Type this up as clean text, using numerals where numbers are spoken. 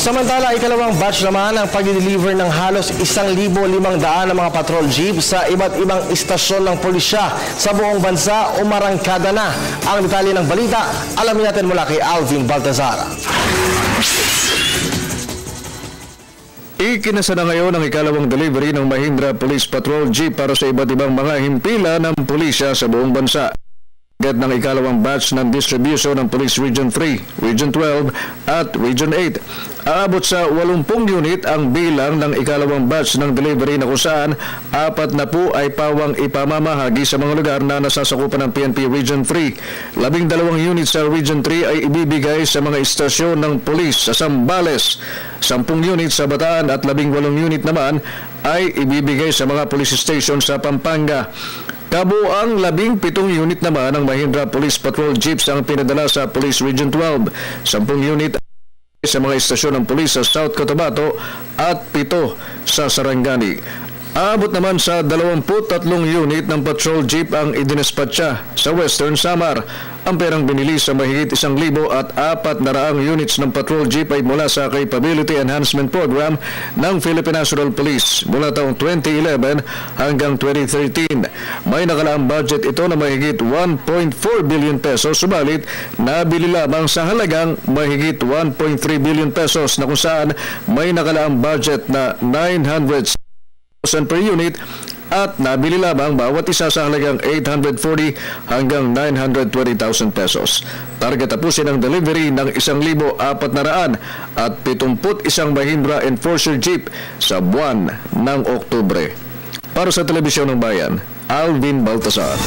Samantala, ikalawang batch naman ang pag-deliver ng halos 1,500 na mga patrol jeep sa iba't ibang istasyon ng pulisya sa buong bansa umarangkada na. Ang detalye ng balita, alamin natin mula kay Alvin Baltazar. Ikinasa na ngayon ang ikalawang delivery ng Mahindra Police Patrol Jeep para sa iba't ibang mga himpila ng pulisya sa buong bansa. Ng ikalawang batch ng distribution ng Police Region 3, Region 12 at Region 8. Aabot sa 80 unit ang bilang ng ikalawang batch ng delivery na kung saan 4 na po ay pawang ipamamahagi sa mga lugar na nasasakupan ng PNP Region 3. 12 units sa Region 3 ay ibibigay sa mga istasyon ng pulis sa Zambales. 10 units sa Bataan at 18 unit naman ay ibibigay sa mga police station sa Pampanga. Kabuang 17 unit naman ng Mahindra Police Patrol Jeeps ang pinadala sa Police Region 12. 10 unit sa mga istasyon ng pulis sa South Cotabato at 7 sa Sarangani. Aabot naman sa 23 unit ng patrol jeep ang idinespatcha sa Western Samar. Ang perang binili sa mahigit 1,400 units ng patrol jeep ay mula sa Capability Enhancement Program ng Philippine National Police mula taong 2011 hanggang 2013. May nakalaang budget ito na mahigit 1.4 billion pesos, subalit nabili lamang sa halagang mahigit 1.3 billion pesos na kung saan may nakalaang budget na 900,000 per unit at nabili lamang bawat isa sa halagang 840 hanggang 920,000 pesos. Target tapusin ang delivery ng 1,400 at 71 Mahindra Enforcer Jeep sa buwan ng Oktubre. Para sa Telebisyon ng Bayan, Alvin Baltazar.